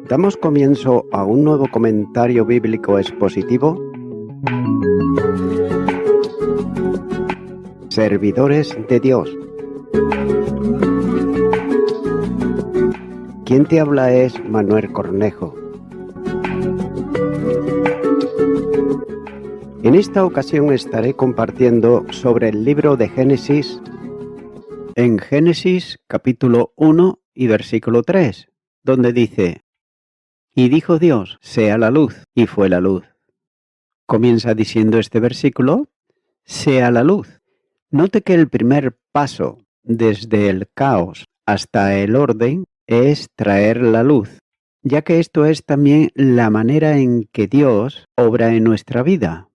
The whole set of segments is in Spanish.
Damos comienzo a un nuevo comentario bíblico expositivo. Servidores de Dios. Quien te habla es Manuel Cornejo. En esta ocasión estaré compartiendo sobre el libro de Génesis, en Génesis capítulo 1 y versículo 3, donde dice: Y dijo Dios, sea la luz, y fue la luz. Comienza diciendo este versículo, sea la luz. Note que el primer paso desde el caos hasta el orden es traer la luz, ya que esto es también la manera en que Dios obra en nuestra vida.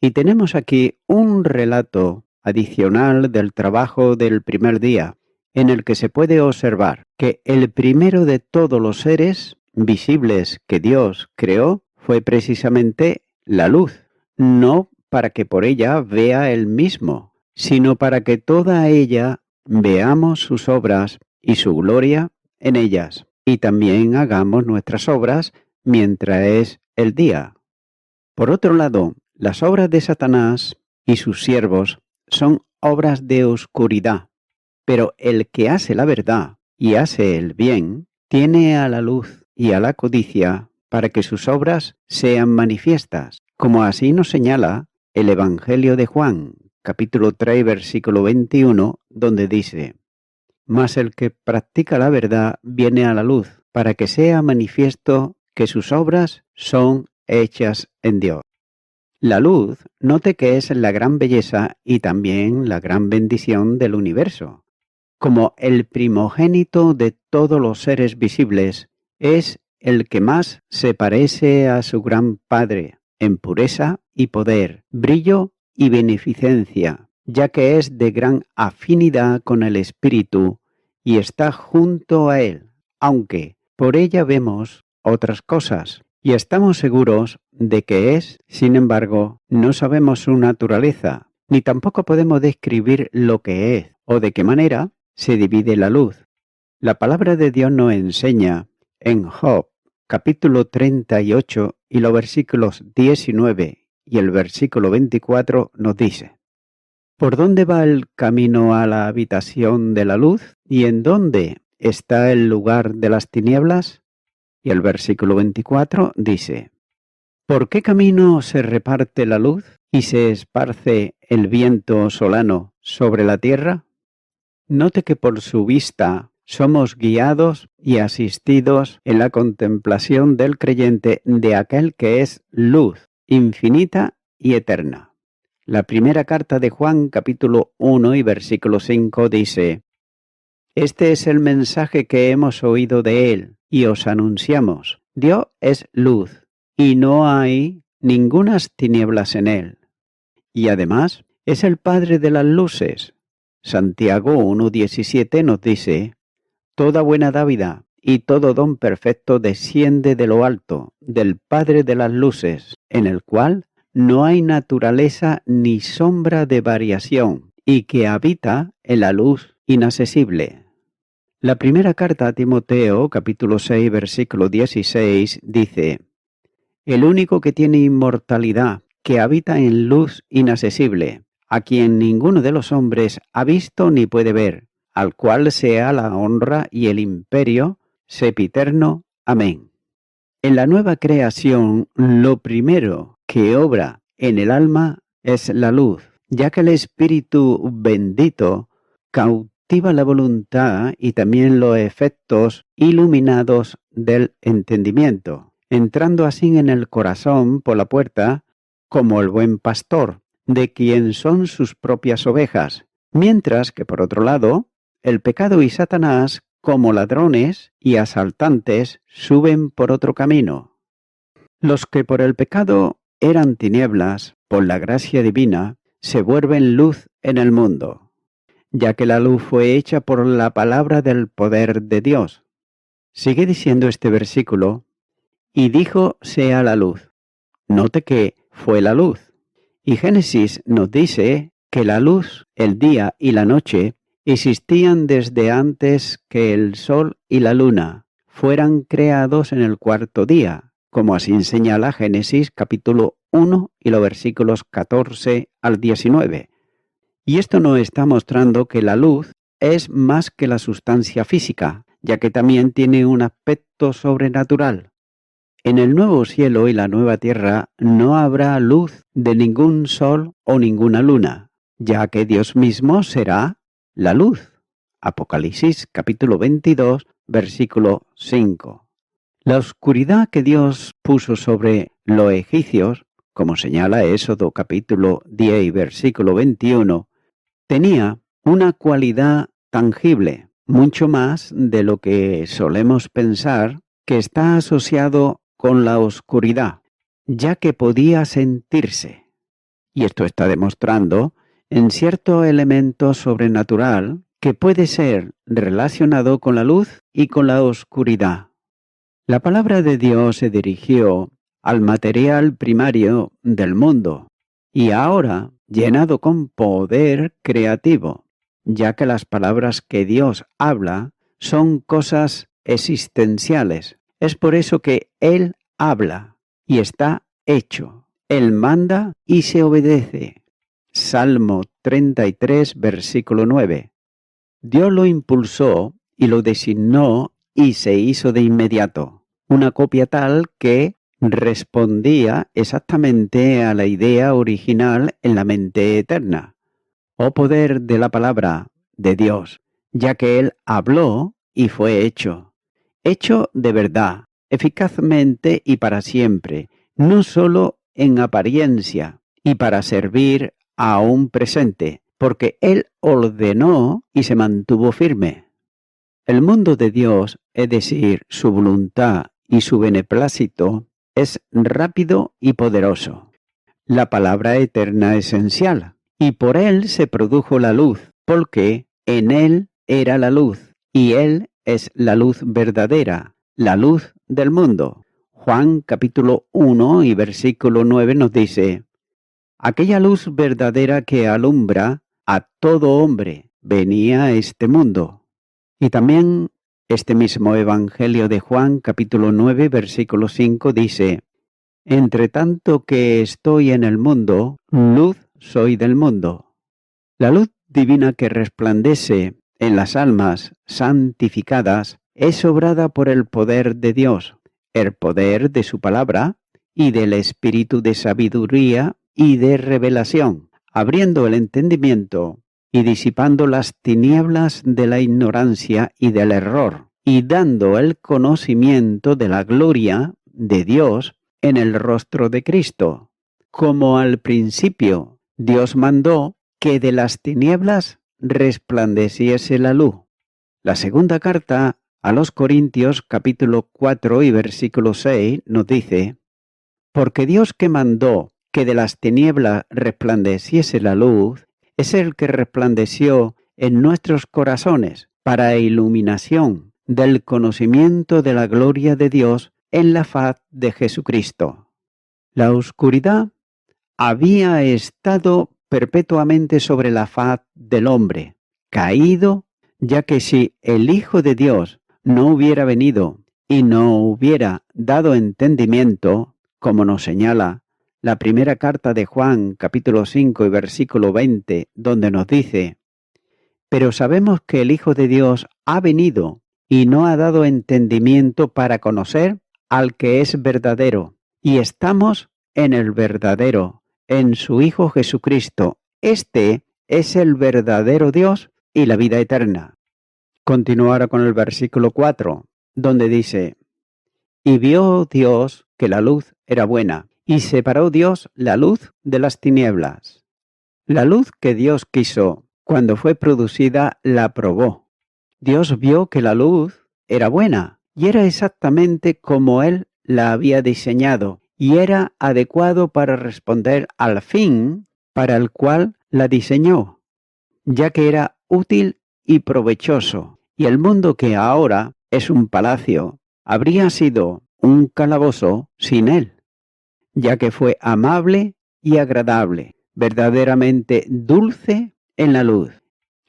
Y tenemos aquí un relato adicional del trabajo del primer día, en el que se puede observar que el primero de todos los seres visibles que Dios creó fue precisamente la luz, no para que por ella vea Él mismo, sino para que toda ella veamos sus obras y su gloria en ellas, y también hagamos nuestras obras mientras es el día. Por otro lado, las obras de Satanás y sus siervos son obras de oscuridad, pero el que hace la verdad y hace el bien, tiene a la luz y a la codicia para que sus obras sean manifiestas, como así nos señala el Evangelio de Juan, capítulo 3, versículo 21, donde dice: Mas el que practica la verdad viene a la luz, para que sea manifiesto que sus obras son hechas en Dios. La luz, note que es la gran belleza y también la gran bendición del universo. Como el primogénito de todos los seres visibles, es el que más se parece a su gran Padre en pureza y poder, brillo y beneficencia, ya que es de gran afinidad con el Espíritu y está junto a Él, aunque por ella vemos otras cosas. Y estamos seguros de que es, sin embargo, no sabemos su naturaleza, ni tampoco podemos describir lo que es o de qué manera se divide la luz. La palabra de Dios nos enseña en Job, capítulo 38 y los versículos 19 y el versículo 24 nos dice: ¿Por dónde va el camino a la habitación de la luz? ¿Y en dónde está el lugar de las tinieblas? Y el versículo 24 dice: ¿Por qué camino se reparte la luz y se esparce el viento solano sobre la tierra? Note que por su vista somos guiados y asistidos en la contemplación del creyente de aquel que es luz infinita y eterna. La primera carta de Juan, capítulo 1 y versículo 5 dice: Este es el mensaje que hemos oído de él y os anunciamos. Dios es luz y no hay ningunas tinieblas en él. Y además es el Padre de las luces. Santiago 1:17 nos dice: Toda buena dádiva y todo don perfecto desciende de lo alto, del Padre de las luces, en el cual no hay naturaleza ni sombra de variación, y que habita en la luz inaccesible. La primera carta a Timoteo, capítulo 6, versículo 16, dice: El único que tiene inmortalidad, que habita en luz inaccesible, a quien ninguno de los hombres ha visto ni puede ver, al cual sea la honra y el imperio, sempiterno. Amén. En la nueva creación, lo primero que obra en el alma es la luz, ya que el Espíritu bendito cautiva la voluntad y también los efectos iluminados del entendimiento, entrando así en el corazón por la puerta como el buen pastor, de quien son sus propias ovejas, mientras que por otro lado, el pecado y Satanás, como ladrones y asaltantes, suben por otro camino. Los que por el pecado eran tinieblas, por la gracia divina, se vuelven luz en el mundo, ya que la luz fue hecha por la palabra del poder de Dios. Sigue diciendo este versículo: y dijo sea la luz. Note que fue la luz. Y Génesis nos dice que la luz, el día y la noche existían desde antes que el sol y la luna fueran creados en el cuarto día, como así señala Génesis capítulo 1 y los versículos 14 al 19. Y esto nos está mostrando que la luz es más que la sustancia física, ya que también tiene un aspecto sobrenatural. En el nuevo cielo y la nueva tierra no habrá luz de ningún sol o ninguna luna, ya que Dios mismo será la luz. Apocalipsis capítulo 22, versículo 5. La oscuridad que Dios puso sobre los egipcios, como señala Éxodo capítulo 10 y versículo 21, tenía una cualidad tangible, mucho más de lo que solemos pensar que está asociado con la oscuridad, ya que podía sentirse. Y esto está demostrando en cierto elemento sobrenatural que puede ser relacionado con la luz y con la oscuridad. La palabra de Dios se dirigió al material primario del mundo y ahora llenado con poder creativo, ya que las palabras que Dios habla son cosas existenciales. Es por eso que Él habla y está hecho. Él manda y se obedece. Salmo 33, versículo 9. Dios lo impulsó y lo designó y se hizo de inmediato, una copia tal que respondía exactamente a la idea original en la mente eterna. Oh poder de la palabra de Dios, ya que Él habló y fue hecho de verdad, eficazmente y para siempre, no solo en apariencia y para servir a un presente, porque Él ordenó y se mantuvo firme. El mundo de Dios, es decir, su voluntad y su beneplácito, es rápido y poderoso. La palabra eterna esencial, y por Él se produjo la luz, porque en Él era la luz, y Él es la luz verdadera, la luz del mundo. Juan capítulo 1 y versículo 9 nos dice: aquella luz verdadera que alumbra a todo hombre venía a este mundo. Y también este mismo Evangelio de Juan capítulo 9 versículo 5 dice: entre tanto que estoy en el mundo, luz soy del mundo. La luz divina que resplandece en las almas santificadas es obrada por el poder de Dios, el poder de su palabra y del espíritu de sabiduría y de revelación, abriendo el entendimiento y disipando las tinieblas de la ignorancia y del error, y dando el conocimiento de la gloria de Dios en el rostro de Cristo. Como al principio Dios mandó que de las tinieblas resplandeciese la luz. La segunda carta a los Corintios capítulo 4 y versículo 6 nos dice: porque Dios que mandó que de las tinieblas resplandeciese la luz, es el que resplandeció en nuestros corazones para iluminación del conocimiento de la gloria de Dios en la faz de Jesucristo. La oscuridad había estado perpetuamente sobre la faz del hombre, caído, ya que si el Hijo de Dios no hubiera venido y no hubiera dado entendimiento, como nos señala la primera carta de Juan, capítulo 5 y versículo 20, donde nos dice: pero sabemos que el Hijo de Dios ha venido y no ha dado entendimiento para conocer al que es verdadero, y estamos en el verdadero, en su Hijo Jesucristo. Este es el verdadero Dios y la vida eterna. Continuará con el versículo 4, donde dice: y vio Dios que la luz era buena, y separó Dios la luz de las tinieblas. La luz que Dios quiso cuando fue producida la probó. Dios vio que la luz era buena y era exactamente como Él la había diseñado y era adecuado para responder al fin para el cual la diseñó, ya que era útil y provechoso, y el mundo que ahora es un palacio habría sido un calabozo sin Él, ya que fue amable y agradable, verdaderamente dulce en la luz.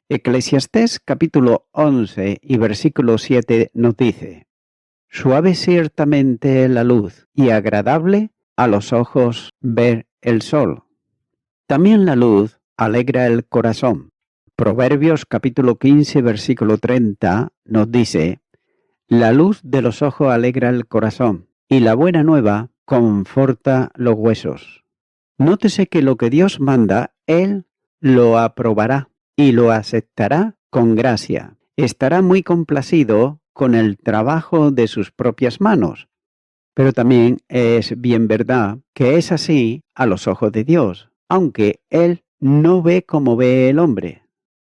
Eclesiastés capítulo 11 y versículo 7 nos dice: Suave ciertamente la luz y agradable a los ojos ver el sol. También la luz alegra el corazón. Proverbios capítulo 15, versículo 30 nos dice: la luz de los ojos alegra el corazón, y la buena nueva conforta los huesos. Nótese que lo que Dios manda, Él lo aprobará y lo aceptará con gracia. Estará muy complacido con el trabajo de sus propias manos. Pero también es bien verdad que es así a los ojos de Dios, aunque Él no ve como ve el hombre.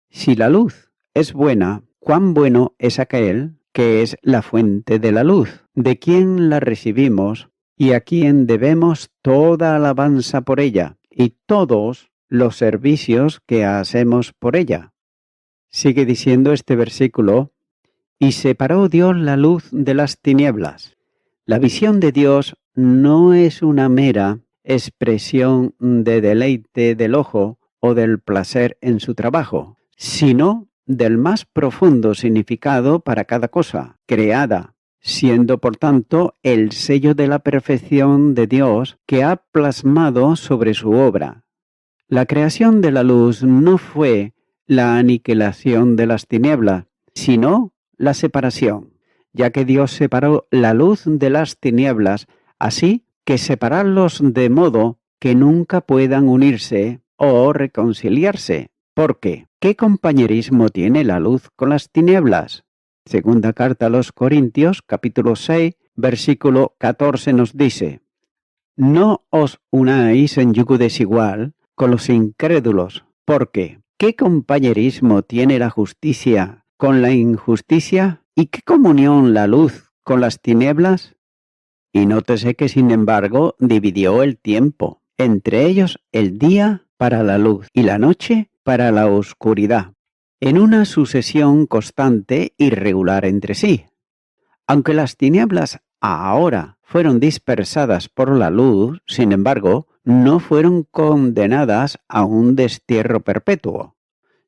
Si la luz es buena, cuán bueno es aquel que es la fuente de la luz, de quien la recibimos y a quien debemos toda alabanza por ella y todos los servicios que hacemos por ella. Sigue diciendo este versículo: y separó Dios la luz de las tinieblas. La visión de Dios no es una mera expresión de deleite del ojo o del placer en su trabajo, sino del más profundo significado para cada cosa creada, siendo por tanto el sello de la perfección de Dios que ha plasmado sobre su obra. La creación de la luz no fue la aniquilación de las tinieblas, sino la separación, ya que Dios separó la luz de las tinieblas, así que separarlos de modo que nunca puedan unirse o reconciliarse. Porque, ¿qué compañerismo tiene la luz con las tinieblas? Segunda carta a los Corintios, capítulo 6, versículo 14 nos dice: no os unáis en yugo desigual con los incrédulos, porque ¿qué compañerismo tiene la justicia con la injusticia? ¿Y qué comunión la luz con las tinieblas? Y nótese que sin embargo dividió el tiempo, entre ellos el día para la luz y la noche para la oscuridad, en una sucesión constante y regular entre sí. Aunque las tinieblas ahora fueron dispersadas por la luz, sin embargo, no fueron condenadas a un destierro perpetuo,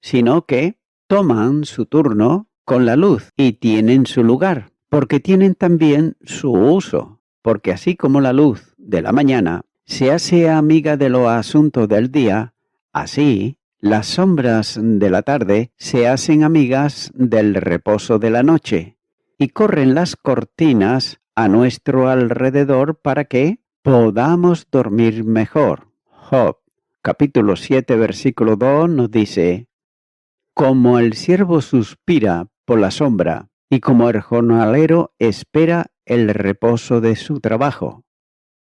sino que toman su turno con la luz y tienen su lugar, porque tienen también su uso, porque así como la luz de la mañana se hace amiga de los asuntos del día, así las sombras de la tarde se hacen amigas del reposo de la noche, y corren las cortinas a nuestro alrededor para que podamos dormir mejor. Job, capítulo 7, versículo 2 nos dice: como el siervo suspira por la sombra, y como el jornalero espera el reposo de su trabajo.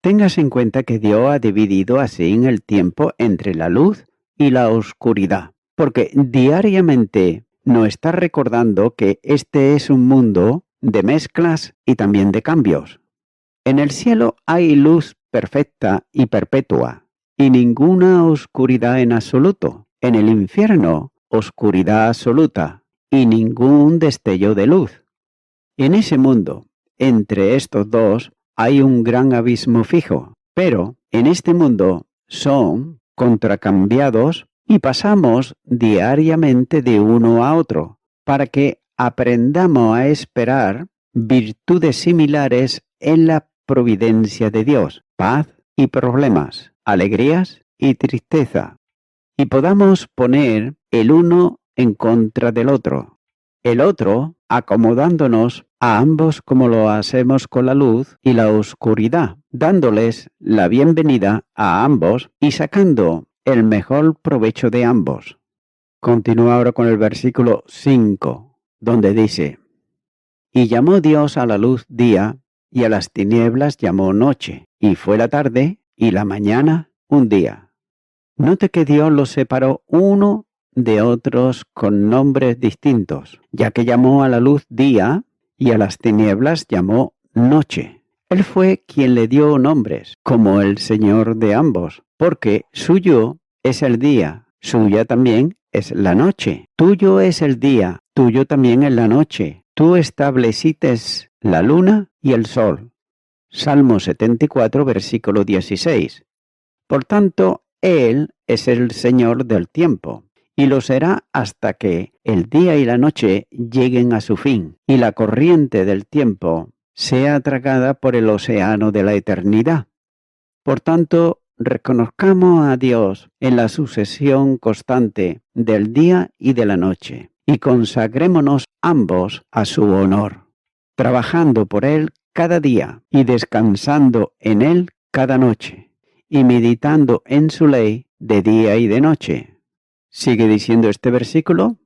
Tengas en cuenta que Dios ha dividido así en el tiempo entre la luz y la oscuridad, porque diariamente nos está recordando que este es un mundo de mezclas y también de cambios. En el cielo hay luz perfecta y perpetua, y ninguna oscuridad en absoluto. En el infierno, oscuridad absoluta, y ningún destello de luz. En ese mundo, entre estos dos, hay un gran abismo fijo, pero en este mundo son contracambiados y pasamos diariamente de uno a otro, para que aprendamos a esperar virtudes similares en la providencia de Dios, paz y problemas, alegrías y tristeza, y podamos poner el uno en contra del otro, el otro acomodándonos a ambos como lo hacemos con la luz y la oscuridad, dándoles la bienvenida a ambos y sacando el mejor provecho de ambos. Continúa ahora con el versículo 5, donde dice: y llamó Dios a la luz día, y a las tinieblas llamó noche, y fue la tarde y la mañana un día. Note que Dios los separó uno de otros con nombres distintos, ya que llamó a la luz día y a las tinieblas llamó noche. Él fue quien le dio nombres, como el Señor de ambos, porque suyo es el día, suya también es la noche. Tuyo es el día, tuyo también es la noche. Tú establecites la luna y el sol. Salmo 74, versículo 16. Por tanto, Él es el Señor del tiempo, y lo será hasta que el día y la noche lleguen a su fin, y la corriente del tiempo sea tragada por el océano de la eternidad. Por tanto, reconozcamos a Dios en la sucesión constante del día y de la noche, y consagrémonos ambos a su honor, trabajando por Él cada día y descansando en Él cada noche, y meditando en su ley de día y de noche. Sigue diciendo este versículo,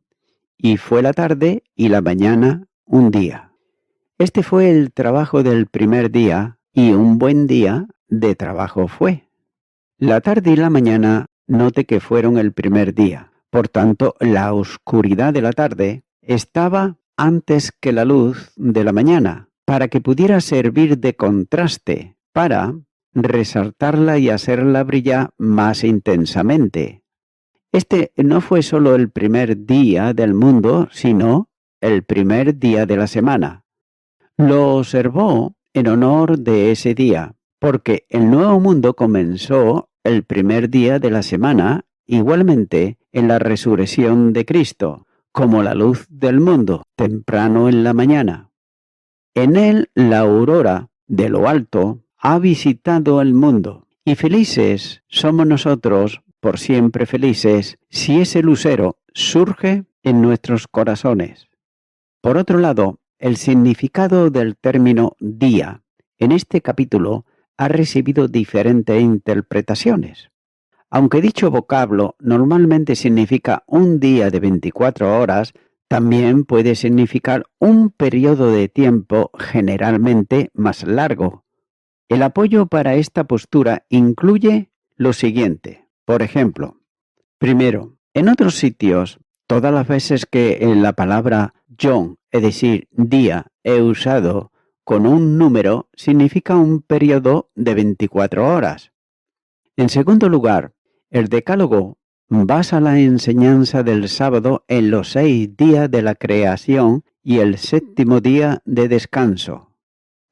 y fue la tarde y la mañana un día. Este fue el trabajo del primer día, y un buen día de trabajo fue. La tarde y la mañana note que fueron el primer día. Por tanto, la oscuridad de la tarde estaba antes que la luz de la mañana, para que pudiera servir de contraste, para resaltarla y hacerla brillar más intensamente. Este no fue solo el primer día del mundo, sino el primer día de la semana. Lo observó en honor de ese día, porque el nuevo mundo comenzó el primer día de la semana, igualmente en la resurrección de Cristo, como la luz del mundo, temprano en la mañana. En él la aurora de lo alto ha visitado el mundo, y felices somos nosotros, por siempre felices, si ese lucero surge en nuestros corazones. Por otro lado, el significado del término día en este capítulo ha recibido diferentes interpretaciones. Aunque dicho vocablo normalmente significa un día de 24 horas, también puede significar un periodo de tiempo generalmente más largo. El apoyo para esta postura incluye lo siguiente. Por ejemplo, primero, en otros sitios, todas las veces que en la palabra yom, es decir, día, he usado con un número, significa un periodo de 24 horas. En segundo lugar, el Decálogo basa la enseñanza del sábado en los 6 días de la creación y el séptimo día de descanso.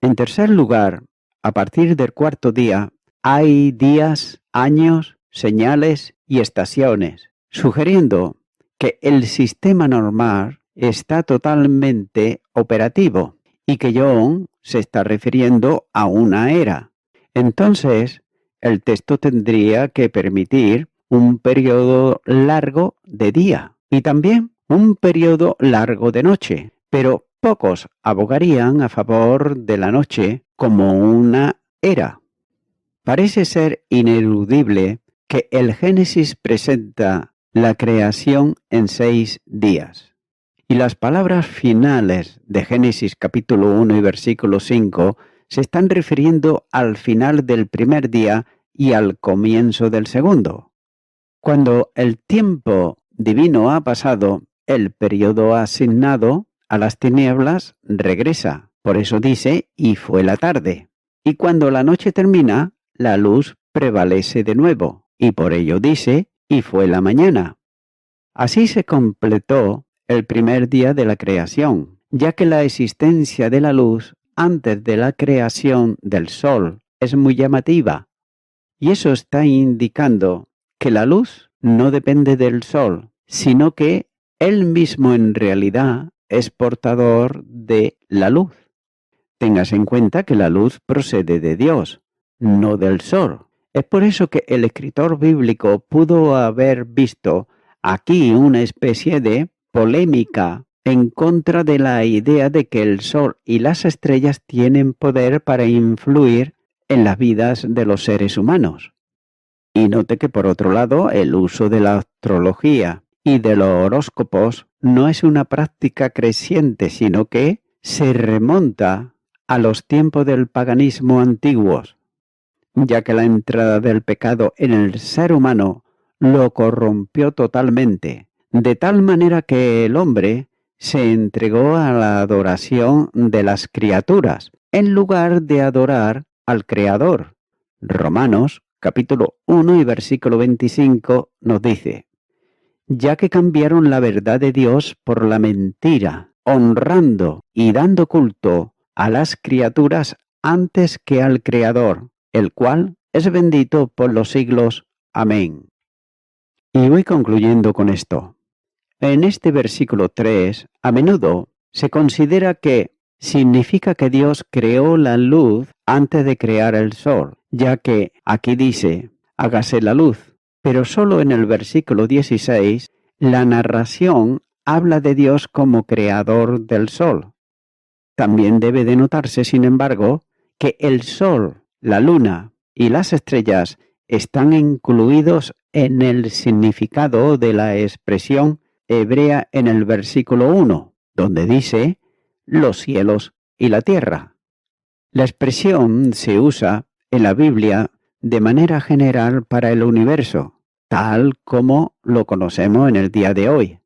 En tercer lugar, a partir del cuarto día, hay días, años, señales y estaciones, sugiriendo que el sistema normal está totalmente operativo y que Yom se está refiriendo a una era. Entonces, el texto tendría que permitir un periodo largo de día y también un periodo largo de noche, pero pocos abogarían a favor de la noche como una era. Parece ser ineludible que el Génesis presenta la creación en 6 días. Y las palabras finales de Génesis capítulo 1 y versículo 5 se están refiriendo al final del primer día y al comienzo del segundo. Cuando el tiempo divino ha pasado, el periodo asignado a las tinieblas regresa. Por eso dice, y fue la tarde. Y cuando la noche termina, la luz prevalece de nuevo. Y por ello dice, y fue la mañana. Así se completó el primer día de la creación, ya que la existencia de la luz antes de la creación del sol es muy llamativa. Y eso está indicando que la luz no depende del sol, sino que él mismo en realidad es portador de la luz. Tengas en cuenta que la luz procede de Dios, no del sol. Es por eso que el escritor bíblico pudo haber visto aquí una especie de polémica en contra de la idea de que el sol y las estrellas tienen poder para influir en las vidas de los seres humanos. Y note que por otro lado, el uso de la astrología y de los horóscopos no es una práctica creciente, sino que se remonta a los tiempos del paganismo antiguos, ya que la entrada del pecado en el ser humano lo corrompió totalmente, de tal manera que el hombre se entregó a la adoración de las criaturas, en lugar de adorar al Creador. Romanos capítulo 1 y versículo 25 nos dice, ya que cambiaron la verdad de Dios por la mentira, honrando y dando culto a las criaturas antes que al Creador, el cual es bendito por los siglos. Amén. Y voy concluyendo con esto. En este versículo 3, a menudo se considera que significa que Dios creó la luz antes de crear el sol, ya que aquí dice, hágase la luz. Pero solo en el versículo 16, la narración habla de Dios como creador del sol. También debe de notarse, sin embargo, que el sol, la luna y las estrellas están incluidos en el significado de la expresión hebrea en el versículo 1, donde dice los cielos y la tierra. La expresión se usa en la Biblia de manera general para el universo, tal como lo conocemos en el día de hoy.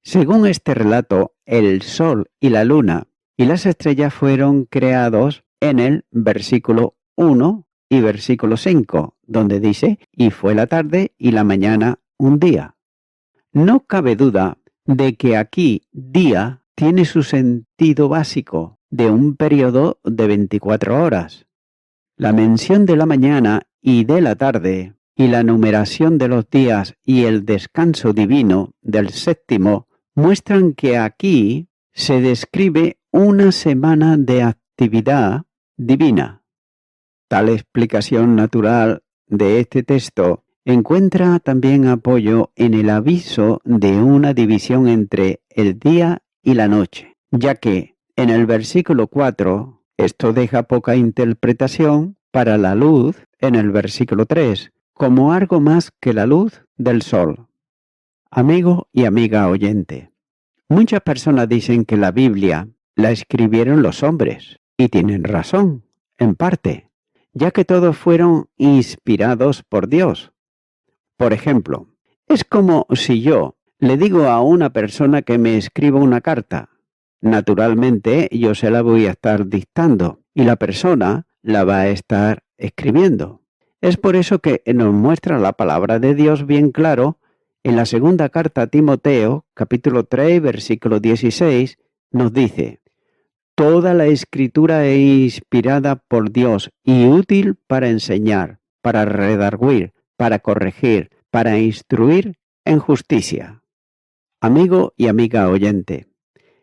Según este relato, el sol y la luna y las estrellas fueron creados en el versículo 1 y versículo 5, donde dice, y fue la tarde y la mañana un día. No cabe duda de que aquí día tiene su sentido básico de un periodo de 24 horas. La mención de la mañana y de la tarde y la numeración de los días y el descanso divino del séptimo muestran que aquí se describe una semana de actividad divina. Tal explicación natural de este texto encuentra también apoyo en el aviso de una división entre el día y la noche, ya que en el versículo 4 esto deja poca interpretación para la luz en el versículo 3, como algo más que la luz del sol. Amigo y amiga oyente, muchas personas dicen que la Biblia la escribieron los hombres, y tienen razón, en parte, ya que todos fueron inspirados por Dios. Por ejemplo, es como si yo le digo a una persona que me escriba una carta. Naturalmente, yo se la voy a estar dictando y la persona la va a estar escribiendo. Es por eso que nos muestra la palabra de Dios bien claro en la segunda carta a Timoteo, capítulo 3, versículo 16, nos dice, toda la escritura es inspirada por Dios y útil para enseñar, para redarguir, para corregir, para instruir en justicia. Amigo y amiga oyente,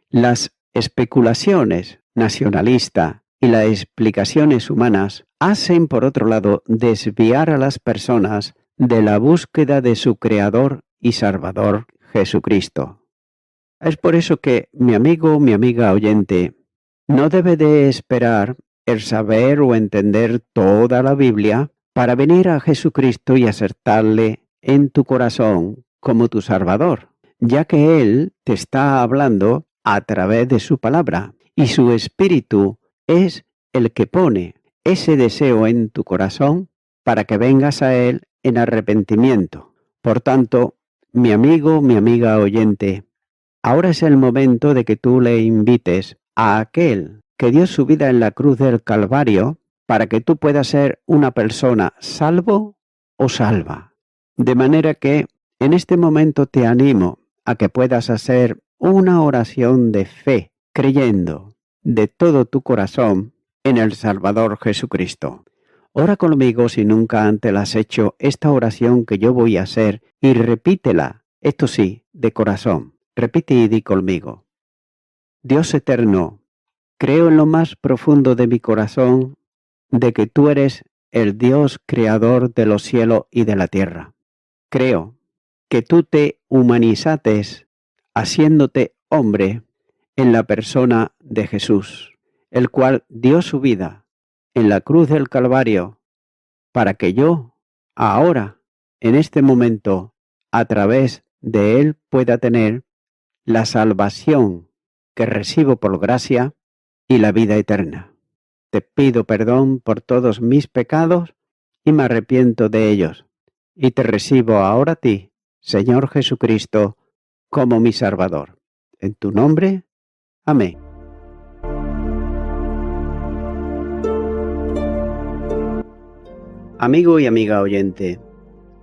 las especulaciones nacionalistas y las explicaciones humanas hacen, por otro lado, desviar a las personas de la búsqueda de su Creador y Salvador Jesucristo. Es por eso que, mi amigo, mi amiga oyente, no debe de esperar el saber o entender toda la Biblia para venir a Jesucristo y aceptarle en tu corazón como tu Salvador, ya que Él te está hablando a través de su palabra y su Espíritu es el que pone ese deseo en tu corazón para que vengas a Él en arrepentimiento. Por tanto, mi amigo, mi amiga oyente, ahora es el momento de que tú le invites a aquel que dio su vida en la cruz del Calvario para que tú puedas ser una persona salvo o salva. De manera que en este momento te animo a que puedas hacer una oración de fe, creyendo de todo tu corazón en el Salvador Jesucristo. Ora conmigo si nunca antes la has hecho esta oración que yo voy a hacer y repítela, esto sí, de corazón. Repite y di conmigo. Dios eterno, creo en lo más profundo de mi corazón de que tú eres el Dios creador de los cielos y de la tierra. Creo que tú te humanizates haciéndote hombre en la persona de Jesús, el cual dio su vida en la cruz del Calvario para que yo, ahora, en este momento, a través de él pueda tener la salvación que recibo por gracia y la vida eterna. Te pido perdón por todos mis pecados y me arrepiento de ellos, y te recibo ahora a ti, Señor Jesucristo, como mi Salvador. En tu nombre, amén. Amigo y amiga oyente,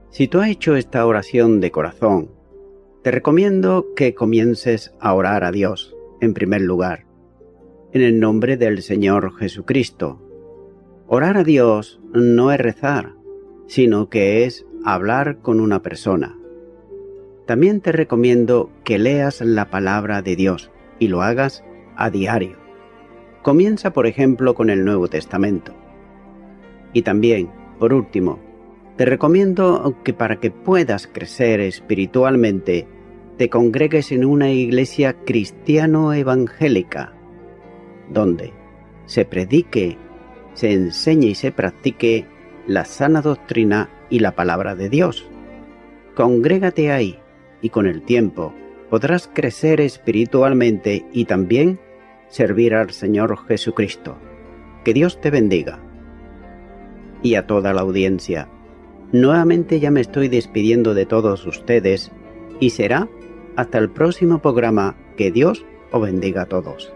si tú has hecho esta oración de corazón, te recomiendo que comiences a orar a Dios, en primer lugar, en el nombre del Señor Jesucristo. Orar a Dios no es rezar, sino que es hablar con una persona. También te recomiendo que leas la palabra de Dios y lo hagas a diario. Comienza, por ejemplo, con el Nuevo Testamento. Y también, por último, te recomiendo que para que puedas crecer espiritualmente, te congregues en una iglesia cristiano-evangélica, donde se predique, se enseñe y se practique la sana doctrina y la palabra de Dios. Congrégate ahí y con el tiempo podrás crecer espiritualmente y también servir al Señor Jesucristo. Que Dios te bendiga. Y a toda la audiencia, nuevamente ya me estoy despidiendo de todos ustedes y será hasta el próximo programa. Que Dios os bendiga a todos.